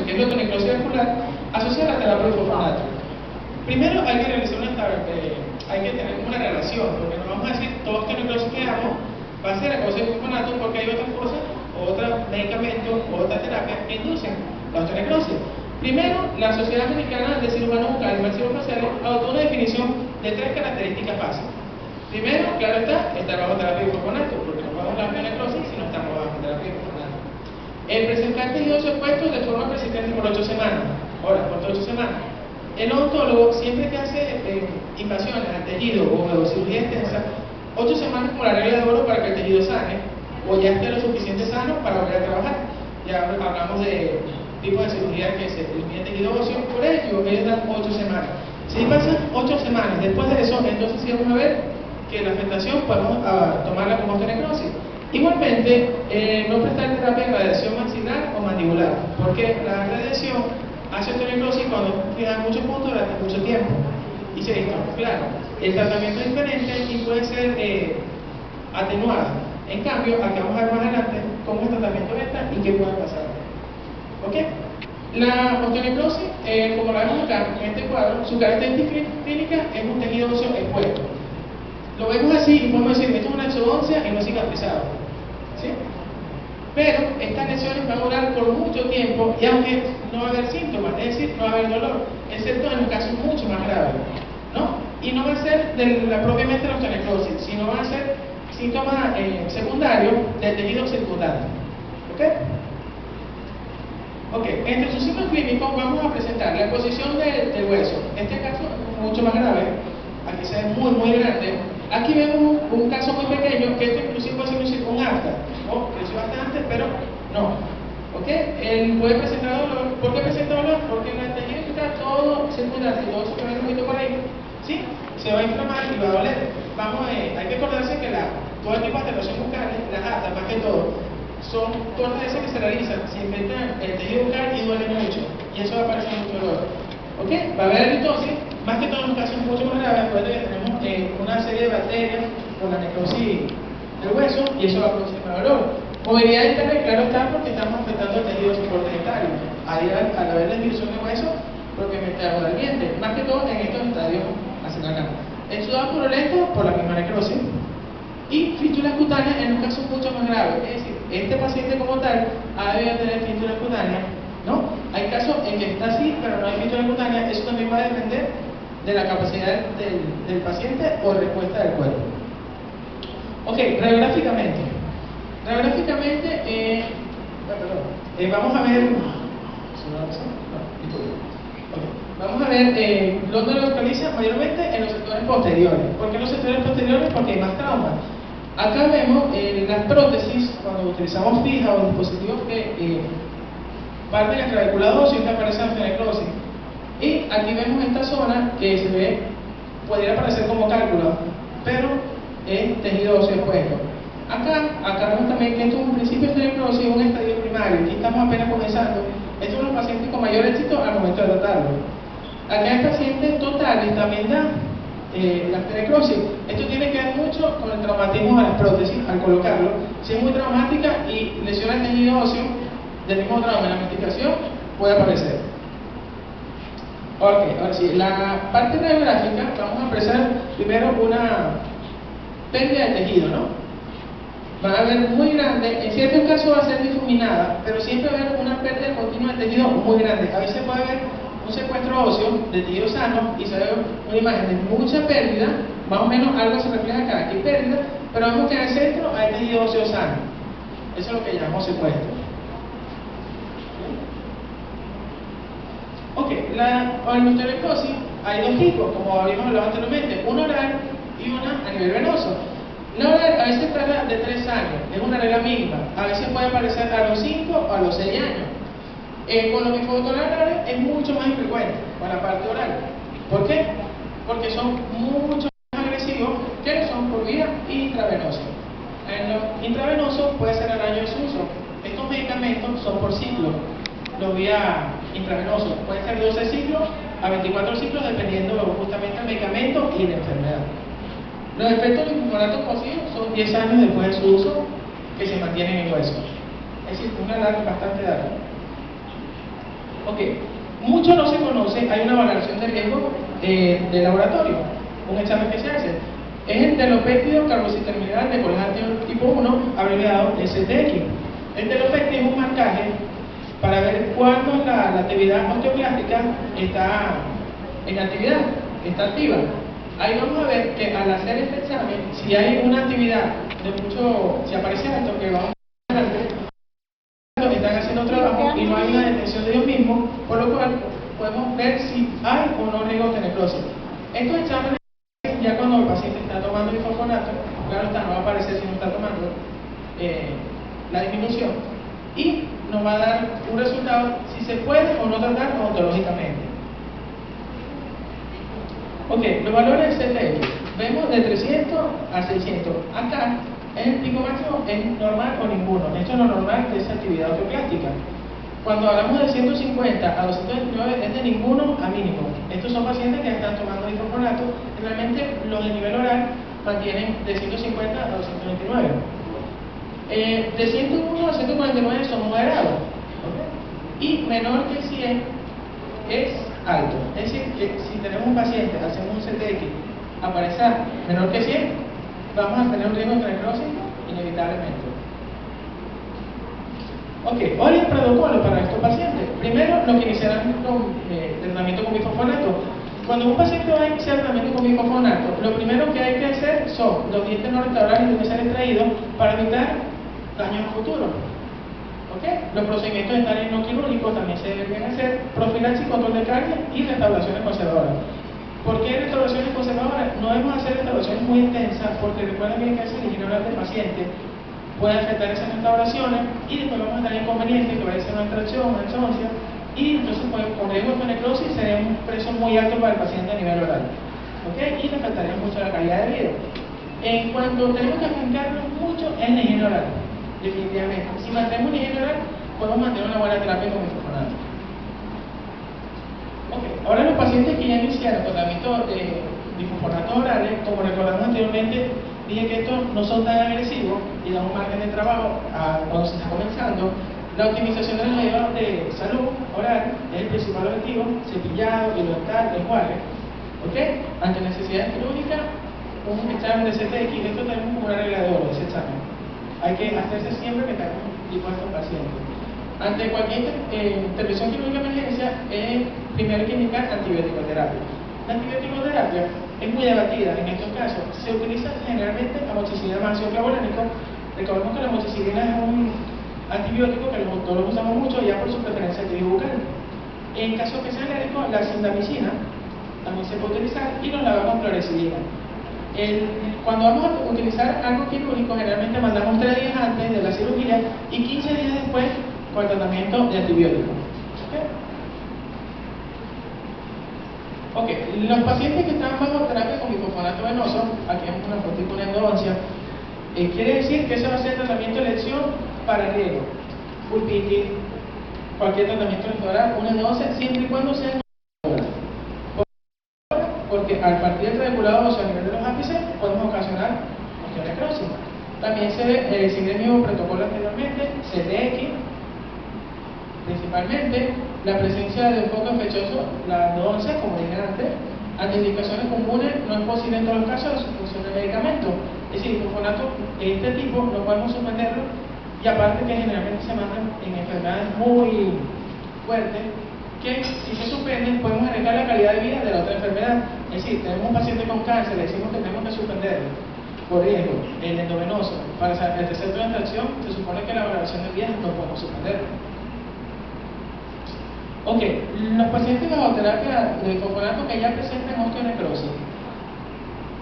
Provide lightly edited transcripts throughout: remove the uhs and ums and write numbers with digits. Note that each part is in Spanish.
que es la otonecrosis vascular, asociada a la terapia de fosfonato. Primero hay que realizar hay que tener una relación, porque no vamos a decir toda otonecrosis que hago va a ser a causa de fosfonato, porque hay otras cosas, otros medicamentos, otras terapias que inducen la otonecrosis. Primero, la Sociedad Americana de Cirujanos Bucales y Maxilofaciales adoptó una definición de 3 características básicas. Primero, claro está, estar bajo terapia de fosfonato, porque no vamos a la otonecrosis si no estamos bajo terapia de fosfonato. El presentar tejidos expuestos de forma persistente por 8 semanas. Ahora, por 8 semanas. El odontólogo, siempre que hace invasiones al tejido o cirugía extensa, 8 semanas como la regla de oro para que el tejido sane, o ya esté lo suficiente sano para volver a trabajar. Ya hablamos de tipos de cirugía que se elimina tejido óseo, por ello ellos dan 8 semanas. Si pasan 8 semanas después de eso, entonces sí vamos a ver que la afectación podemos tomarla como otonecrosis. Igualmente, no prestar terapia de radiación maxilar o mandibular, porque la radiación hace otonecrosis cuando quedan muchos puntos durante mucho tiempo y se distorsiona. Claro, el tratamiento es diferente y puede ser atenuado. En cambio, aquí vamos a ver más adelante cómo es el tratamiento de esta y qué puede pasar. ¿Ok? La otonecrosis, como la vemos acá en este cuadro, su característica clínica es un tejido óseo expuesto. Lo vemos así y podemos decir, esto es una exodoncia y no cicatrizado. ¿Sí? Pero estas lesiones van a durar por mucho tiempo y aunque no va a haber síntomas, es decir, no va a haber dolor, excepto en los casos mucho más graves, ¿no? Y no va a ser propiamente la otonecrosis, sino van a ser síntomas secundarios del tejido circundante. ¿Ok? Ok, entre sus signos clínicos vamos a presentar la exposición del hueso. En este caso es mucho más grave, aquí se ve muy grande. Aquí vemos un caso muy pequeño, que esto inclusive puede ser un afta, ¿no? Creció bastante, pero no. ¿Ok? Él puede presentar dolor. ¿Por qué presenta dolor? Porque en el tejido está todo circundante, todo eso que ven un poquito por ahí, ¿sí? Se va a inflamar y va a doler. Hay que acordarse que todo el tipo de alteraciones bucales, las aftas más que todo, son todas esas que se realizan, se infectan el tejido bucal y duele mucho, y eso va a aparecer mucho dolor. ¿Ok? Va a haber halitosis, más que todo en los casos mucho más graves, después de que tenemos una serie de bacterias por la necrosis del hueso, y eso va a producir más dolor. Movilidad interna, claro está, porque estamos afectando el tejido suportagetario. Ahí, al haber la disminución de hueso, propiamente algo del diente, más que todo en estos estadios hacia acá. Exudado purulento por la misma necrosis. Y fístulas cutáneas en un caso mucho más grave, es decir, este paciente como tal ha debido tener fístulas cutáneas, ¿no? Hay casos en que está así, pero no hay fístulas cutáneas, eso también va a depender de la capacidad del paciente o respuesta del cuerpo. Ok, radiográficamente. Vamos a ver. Vamos a ver dónde lo localiza mayormente en los sectores posteriores. ¿Por qué en los sectores posteriores? Porque hay más trauma. Acá vemos las prótesis, cuando utilizamos fijas o dispositivos que parten la clavícula ósea y esta aparece la otonecrosis. Y aquí vemos esta zona que se ve, podría parecer como cálculo, pero es tejido óseo expuesto. Acá vemos también que esto es un principio de otonecrosis, un estadio primario. Aquí estamos apenas comenzando. Estos son los pacientes con mayor éxito al momento de tratarlo. Acá en pacientes totales también da la otonecrosis. Esto tiene que ver mucho con el traumatismo de las prótesis al colocarlo. Si es muy traumática y lesiona el tejido óseo, del mismo trauma en la masticación puede aparecer. Ok, ahora sí, la parte radiográfica vamos a expresar primero una pérdida de tejido, ¿no? Van a ver muy grande, en ciertos casos va a ser difuminada, pero siempre va a haber una pérdida continua de tejido muy grande. A veces puede haber un secuestro óseo de tejido sano y se ve una imagen de mucha pérdida, más o menos algo se refleja acá, aquí pérdida, pero vemos que en el centro hay tejido óseo sano. Eso es lo que llamamos secuestro. Ok, la otonecrosis hay dos tipos, como habíamos hablado anteriormente, una oral y una a nivel venoso. La oral a veces tarda de 3 años, es una regla mínima, a veces puede aparecer a los 5 o a los 6 años. Con los linfonodos es mucho más infrecuente, con la parte oral. ¿Por qué? Porque son mucho más agresivos que son por vía intravenosa. En los intravenosos puede ser al año de su uso. Estos medicamentos son por ciclo. Los vía intravenosos pueden ser de 12 ciclos a 24 ciclos dependiendo justamente del medicamento y la enfermedad. Los efectos del glutamato positivos son 10 años después de su uso que se mantienen en el hueso. Es decir, una larga bastante larga. Ok, mucho no se conoce, hay una valoración de riesgo de laboratorio, un examen que se hace. Es el telopéptido carboxiterminal de colágeno tipo 1, abreviado STX. El telopéptido es un marcaje para ver cuándo la actividad osteoclástica está en actividad, está activa. Ahí vamos a ver que al hacer este examen, si hay una actividad de mucho, si aparece alto, que vamos a ver, están haciendo trabajo y no hay una detención de ellos mismos, por lo cual podemos ver si hay o no riesgo de necrosis. Estos exámenes, ya cuando el paciente está tomando bifosphonato, claro está, no va a aparecer si no está tomando la disminución, y nos va a dar un resultado si se puede o no tratar odontológicamente. Ok, los valores de CTX, vemos de 300 a 600. Acá, en el pico máximo es normal o ninguno. Esto es lo normal de esa actividad osteoclástica. Cuando hablamos de 150 a 229 es de ninguno a mínimo. Estos son pacientes que están tomando bifosphonato. Realmente los de nivel oral mantienen de 150 a 229. De 101 a 149 son moderados. ¿Okay? Y menor que 100 es alto. Es decir, que si tenemos un paciente, hacemos un CTX, aparece menor que 100, vamos a tener un riesgo de necrosis inevitablemente. Ok, hoy el protocolo para estos pacientes. Primero, lo que iniciarán con tratamiento con bifosphonato. Cuando un paciente va a iniciar tratamiento con bifosphonato, lo primero que hay que hacer son los dientes no restaurables que deben ser extraídos para evitar daños futuros. ¿Okay? Los procedimientos dentales no quirúrgicos también se deben hacer, profilaxis, control de caries y restauraciones conservadoras. ¿Por qué restauraciones conservadoras? No debemos hacer restauraciones muy intensas porque recuerden bien que el higiene oral del paciente puede afectar esas restauraciones y después vamos a tener inconvenientes que va a ser una extracción, una exoncia, y entonces con riesgo de necrosis sería un precio muy alto para el paciente a nivel oral. ¿Okay? Y le afectaría mucho la calidad de vida. En cuanto tenemos que enfocarnos mucho en la higiene oral. Definitivamente. Si mantenemos una higiene oral, podemos mantener una buena terapia con bifosphonato. Ok, ahora los pacientes que ya iniciaron tratamiento de bifosphonato orales, como recordamos anteriormente, dije que estos no son tan agresivos y dan un margen de trabajo cuando se está comenzando. La optimización de los medios de salud oral es el principal objetivo, cepillado, hilo dental, enjuague. ¿Ok? Ante necesidades quirúrgicas, un examen de CTX, esto tenemos como una regla de oro, ese examen. Hay que hacerse siempre que estemos dispuestos al paciente. Ante cualquier intervención quirúrgica de emergencia, primero hay que indicar antibiótico-terapia. La antibiótico-terapia es muy debatida en estos casos. Se utiliza generalmente amoxicilina más ácido clavulánico. Recordemos que la amoxicilina es un antibiótico que los odontólogos usamos mucho ya por su preferencia antibucal. En caso que sea alérgico, la sildenafil también se puede utilizar y los lavamos con clorexidina. Cuando vamos a utilizar algo quirúrgico, generalmente mandamos 3 días antes de la cirugía y 15 días después con el tratamiento de antibióticos. Ok, los pacientes que están bajo terapia con bifosphonato venoso, aquí vemos una foto con endodoncia, quiere decir que ese va a ser el tratamiento de elección para riego, pulpitis, cualquier tratamiento oral, una endodoncia, siempre y cuando sea porque al partir del triangulado óseo a nivel de los ápices podemos ocasionar osteonecrosis. También se sigue el mismo protocolo anteriormente, CTX, principalmente la presencia de un foco infeccioso, la endodoncia, como dije antes, ante indicaciones comunes no es posible en todos los casos la suspensión de medicamentos. Es decir, bifosphonato de este tipo no podemos suspenderlo y aparte que generalmente se mandan en enfermedades muy fuertes que si se suspenden podemos arriesgar la calidad de vida de la otra enfermedad. Es decir, tenemos un paciente con cáncer, le decimos que tenemos que suspenderlo por riesgo, el endovenoso, para el tercer de extracción, se supone que la valoración de vida no podemos suspenderlo. Ok, los pacientes bajo terapia de bifosphonato que ya presentan osteonecrosis,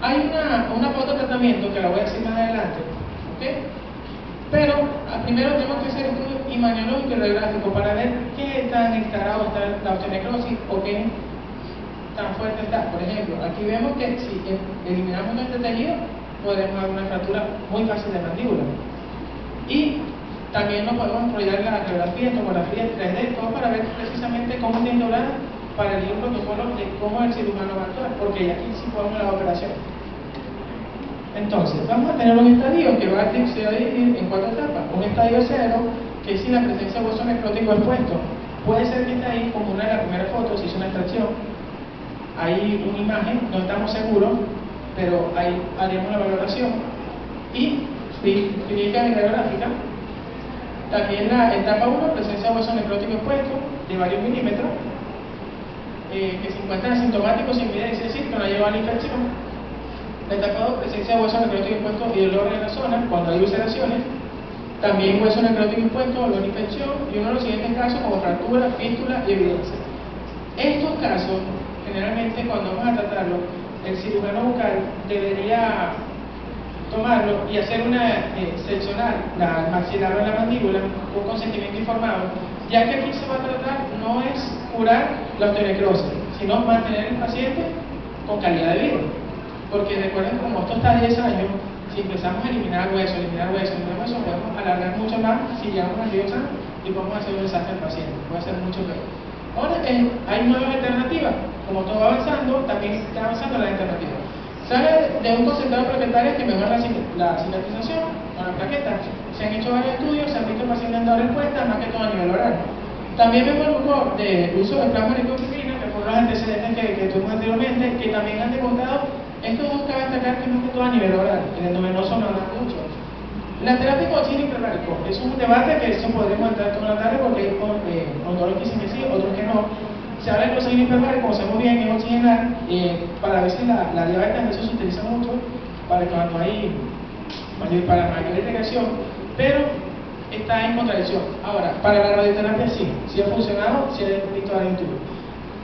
hay una pauta de tratamiento que la voy a decir más adelante, ¿ok? Pero primero tenemos que hacer estudio imaginológico y radiográfico para ver qué tan instalado está la osteonecrosis o qué tan fuerte está. Por ejemplo, aquí vemos que si eliminamos este tejido, podremos dar una fractura muy fácil de mandíbula. Y también nos podemos proyectar la radiografía, tomografía 3D, todo para ver precisamente cómo tiene doblada para elegir un protocolo de cómo el cirujano va a actuar, porque aquí sí podemos la operación. Entonces, vamos a tener un estadio que se va a dividir en 4 etapas. Un estadio 0, que es sin la presencia de hueso necrótico expuesto. puede ser que esté ahí como una de las primeras fotos, se hizo una extracción, hay una imagen, no estamos seguros, pero ahí haremos la valoración. Y clínica radiográfica, también la etapa 1, presencia de hueso necrótico expuesto de varios milímetros, que se encuentran asintomáticos sin evidencia, es decir, que no ha llevado a la infección. La etapa 2, presencia de hueso necrótico expuesto y dolor en la zona, cuando hay ulceraciones. También hueso necrótico expuesto, dolor y infección, y uno de los siguientes casos como fractura, fístula y evidencia. Estos casos, generalmente cuando vamos a tratarlo, el cirujano bucal debería tomarlo y hacer seccionar la maxilar o la mandíbula con consentimiento informado, ya que aquí se va a tratar no es curar la osteonecrosis, sino mantener al paciente con calidad de vida. Porque recuerden, como esto está a 10 años, si empezamos a eliminar hueso, podemos alargar mucho más si llegamos a 10 años y podemos hacer un desastre al paciente, puede ser mucho peor. Ahora hay nuevas alternativas, como todo va avanzando, también está avanzando la alternativa. Sale de un concentrado plaquetario que mejora la cicatrización con la plaqueta. Se han hecho varios estudios, se han visto pacientes dando respuestas, más que todo a nivel oral. También vemos el grupo de uso de plasma ricopicrina, que fueron los antecedentes que tuvimos anteriormente, que también han demostrado. Esto busca destacar que más que todo a nivel oral, el endovenoso no da mucho. La terapia con oxígeno hiperbárico es un debate que eso podremos entrar toda la tarde porque hay odontólogos que dicen que sí, otros que no. Se habla de oxígeno hiperbárico, como sabemos bien, es oxigenar, para a veces la diabetes eso se utiliza mucho para cuando hay para mayor integración, pero está en contradicción. Ahora, para la radioterapia sí ha funcionado, sí ha visto varios estudios.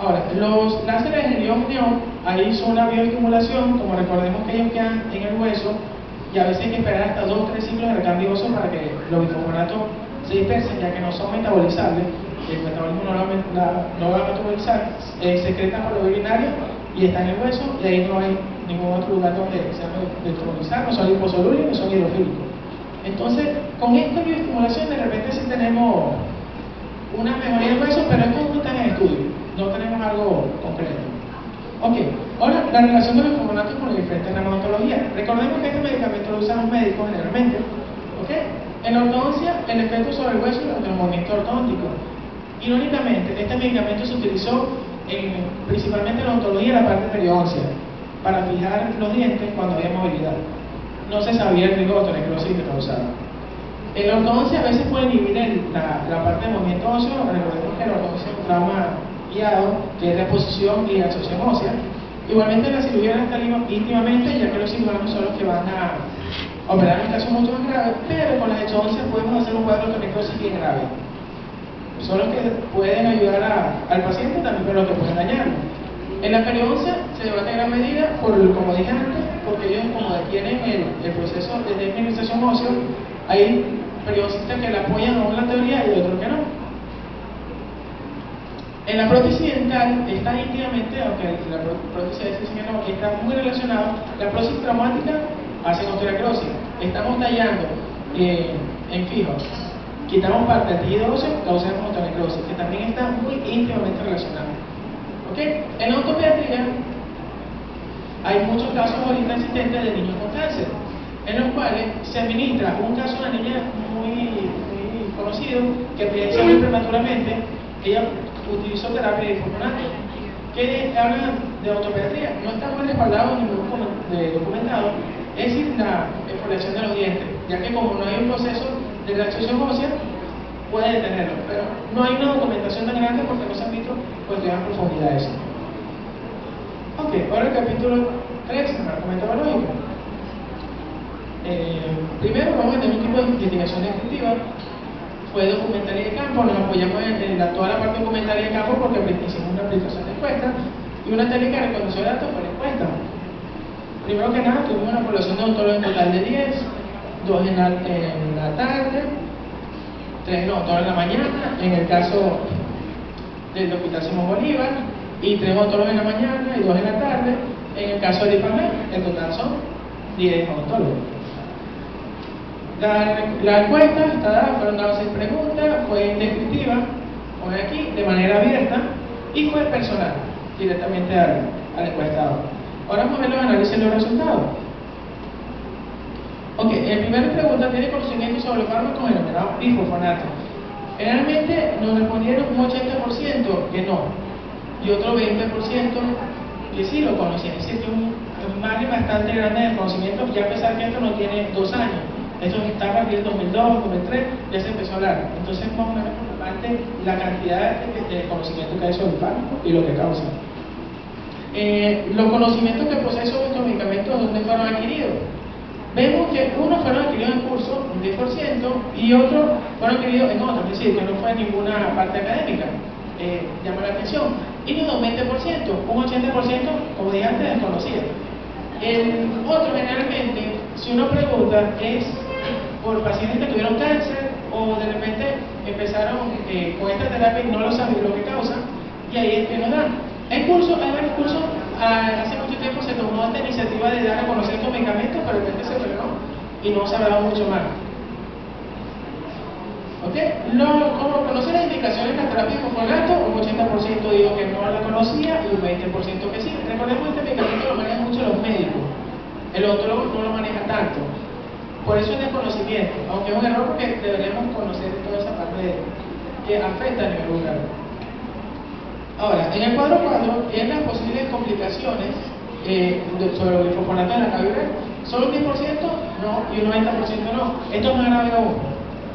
Ahora, los láseres de ion-neón, ahí son una bioestimulación, como recordemos que ellos quedan en el hueso, y a veces hay que esperar hasta 2 o 3 ciclos de recambio óseo para que los bicarbonatos se dispersen, ya que no son metabolizables. El metabolismo no va a metabolizar, secretan por lo urinario y está en el hueso, y ahí no hay ningún otro lugar donde se van a metabolizar, no son liposolubles, no son hidrofílicos. Entonces, con esta bioestimulación de repente sí tenemos una mejoría del hueso, pero esto no está en estudio, no tenemos algo concreto. Ok, ahora la relación de los bicarbonatos con el efecto en la odontología. Recordemos que este medicamento lo usan los médicos generalmente. ¿Ok? En la ortodoncia, el efecto sobre el hueso y el movimiento ortodóntico. Irónicamente, este medicamento se utilizó principalmente en la odontología, la parte periódea, para fijar los dientes cuando había movilidad. No se sabía el riesgo de osteonecrosis que causaba. En la ortodoncia a veces puede inhibir la parte de movimiento óseo. Recordemos que la ortodoncia es un trauma guiado, que es reposición y absorción ósea. Igualmente la cirugía está íntimamente, ya que los cirujanos son los que van a operar en casos mucho más graves, pero con las exodoncias podemos hacer un cuadro de osteonecrosis bien grave. Son los que pueden ayudar al paciente, también pero los que pueden dañarlo. En la periodoncia se debate en gran medida, como dije antes, porque ellos como detienen el proceso de desmineralización ósea, hay periodistas que la apoyan a una teoría y otros que no. En la prótesis dental está íntimamente, aunque la prótesis dice que no, está muy relacionado. La prótesis traumática hace osteonecrosis. Estamos tallando en fijo, quitamos parte del tejido óseo, causamos osteonecrosis, que también está muy íntimamente relacionado. ¿Ok? En la ortopediatría hay muchos casos ahorita existentes de niños con cáncer, en los cuales se administra un caso de una niña muy conocido que falleció muy prematuramente. Ella utilizó terapia de bicarbonato, que habla de ortopediatría, no está muy respaldado ni muy documentado, es decir, la exfoliación de los dientes, ya que como no hay un proceso de reabsorción ósea, puede detenerlo, pero no hay una documentación tan grande porque no se han visto cuestiones en profundidad eso. Ok, ahora el capítulo 3, el argumento biológico. Primero vamos a tener un tipo de investigación descriptiva. Fue documentaria de campo, nos apoyamos en toda la parte documentaria de campo porque hicimos una aplicación de encuesta y una técnica de reconocer datos por encuesta. Primero que nada, tuvimos una población de odontólogos en total de 10, 2 en la tarde, 3 odontólogos en la mañana, en el caso del Hospital Simón Bolívar, y 3 odontólogos en la mañana y 2 en la tarde, en el caso del IPAMED, en total son 10 odontólogos. La encuesta está dada, fueron dadas 6 preguntas, fue descriptiva, pone aquí, de manera abierta, y fue personal, directamente al encuestador. Ahora vamos a ver los análisis de los resultados. Ok, en primera pregunta, ¿tiene conocimiento sobre los fármacos denominados bifosfonatos? Generalmente nos respondieron un 80% que no, y otro 20% que sí lo conocían. Es decir, que un margen bastante grande de conocimiento, ya a pesar que esto no tiene 2 años. Esto está a partir del 2002, 2003, ya se empezó a hablar. Entonces, más o menos preocupante la cantidad de conocimiento que hay sobre el fármaco y lo que causa. Los conocimientos que poseen sobre estos medicamentos, ¿dónde fueron adquiridos? Vemos que unos fueron adquiridos en curso, un 10%, y otros fueron adquiridos en otros, es decir, que no fue en ninguna parte académica. Llama la atención. Y no un 20%, un 80%, como dije antes, desconocido. El otro, generalmente, si uno pregunta, es por pacientes que tuvieron cáncer o de repente empezaron con esta terapia y no lo saben lo que causa, y ahí es que nos dan. Hay varios cursos, hace mucho tiempo se tomó esta iniciativa de dar a conocer estos medicamentos, pero de repente se frenó y no se ha hablado mucho más. ¿Ok? Como conocer las indicaciones de la terapia de fosfonato, un 80% dijo que no la conocía y un 20% que sí. Recordemos que este medicamento lo manejan mucho los médicos, el otro no lo maneja tanto. Por eso es desconocimiento, aunque es un error porque deberíamos conocer toda esa parte que afecta a nivel vulgar. Ahora, en el cuadro 4, en las posibles complicaciones sobre el glifosato en la cavidad, solo un 10% no y un 90% no. Esto es más grave aún,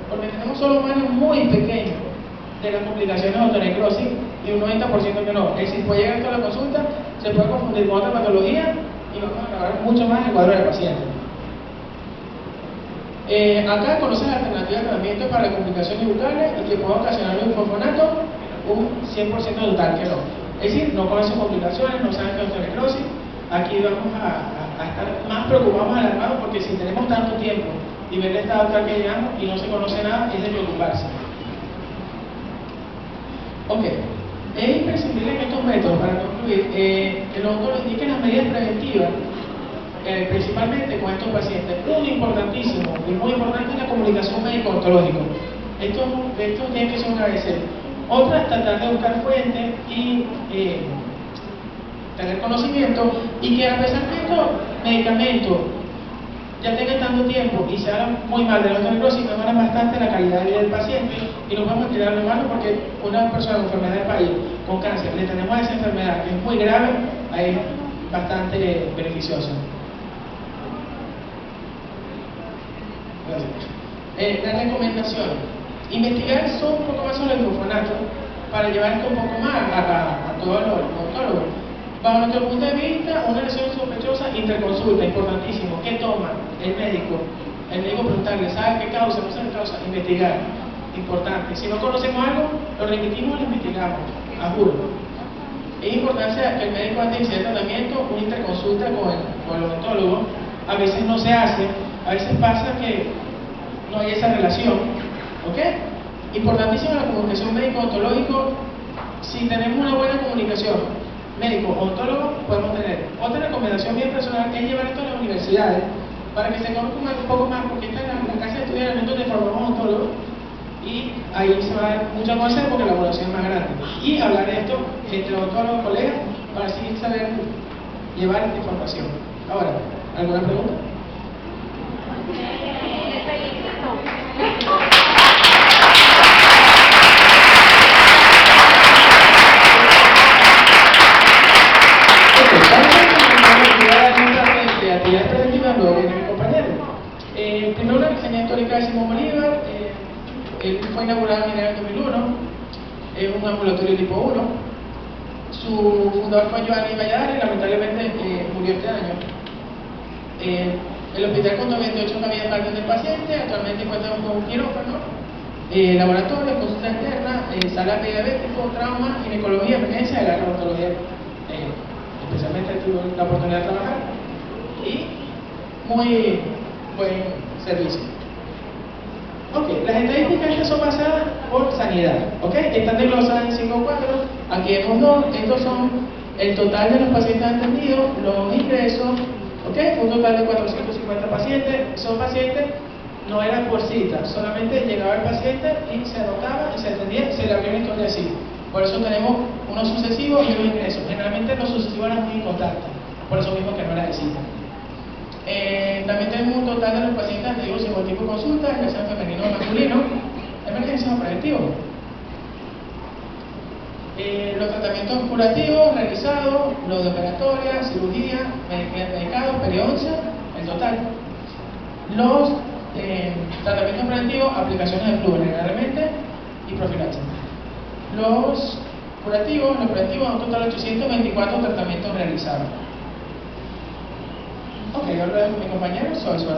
porque tenemos solo un margen muy pequeño de las complicaciones de autonecrosis y un 90% que no. Es decir, puede llegar a la consulta, se puede confundir con otra patología y vamos a acabar mucho más el cuadro del paciente. Acá conocen la alternativa de tratamiento para complicaciones bucales y que puede ocasionar un fosfonato, un 100% total que no. Es decir, no conocen complicaciones, no saben que es autonecrosis. Aquí vamos a estar más preocupados, más alarmados, porque si tenemos tanto tiempo y ver el estado actual que llegamos y no se conoce nada, es de preocuparse. Ok, es imprescindible en estos métodos, para concluir, el odontólogo indique las medidas preventivas, principalmente con estos pacientes. Uno importantísimo y muy importante es la comunicación médico-odontológica. Esto tiene que ser un ABC. Otra es tratar de buscar fuentes y tener conocimiento, y que a pesar de estos medicamentos ya tengan tanto tiempo y se hagan muy mal de la autonecrosis, mejoran bastante la calidad de vida del paciente y nos vamos a tirar la mano, porque una persona con enfermedad del país, con cáncer, le tenemos a esa enfermedad que es muy grave, ahí es bastante beneficiosa. La recomendación: investigar un poco más sobre el glifosato para llevar esto un poco más a todos los odontólogos. Bajo nuestro punto de vista, una lesión sospechosa, interconsulta, importantísimo. ¿Qué toma el médico? El médico preguntarle, ¿sabe qué causa? ¿No sabe qué causa? Investigar, importante. Si no conocemos algo, lo remitimos y lo investigamos, a juro. Es importante que el médico, antes de iniciar el tratamiento, una interconsulta con el odontólogo. A veces no se hace, a veces pasa que no hay esa relación. ¿Ok? Importantísimo la comunicación médico-odontológico. Si tenemos una buena comunicación médico-odontólogo, podemos tener. Otra recomendación bien personal es llevar esto a las universidades para que se conozca un poco más, porque esta es la casa de estudios donde formamos odontólogos, y ahí se va a dar mucho a conocer porque la población es más grande. Y hablar de esto entre odontólogos, colegas, para así saber llevar esta información. Ahora, ¿alguna pregunta? Actividades preventivas, luego viene mi compañero. Primero, una reseña histórica de Simón Bolívar. Él fue inaugurado en enero de 2001. Es un ambulatorio tipo 1. Su fundador fue Giovanni Valladares, lamentablemente murió este año. El hospital contó 28 cabinas para atender pacientes. Actualmente cuenta con un quirófano, laboratorio, consulta externa, sala pediátrico, trauma, ginecología, emergencia, de la reumatología. Especialmente tuve la oportunidad de trabajar, y muy buen servicio. Ok, las estadísticas estas son basadas por sanidad, ok, están desglosadas en 5 cuadros. Aquí vemos 2, estos son el total de los pacientes atendidos, los ingresos, ok, un total de 450 pacientes. Esos pacientes no eran por cita, solamente llegaba el paciente y se anotaba y se atendía, se le abría una historia así. Por eso tenemos unos sucesivos y unos ingresos. Generalmente los sucesivos eran muy inconstantes, por eso mismo que no era de cita. También tenemos un total de los pacientes atendidos en tipo de consulta, ya sea femenino o masculino, emergencia o preventiva. preventivo. Los tratamientos curativos realizados, los de operatoria, cirugía, medicado, periodoncia, el total. Los tratamientos preventivos, aplicaciones de flúor generalmente y profilaxis. Los preventivos, un total de 824 tratamientos realizados. Ok, ahora lo dejo con mi compañero, soy su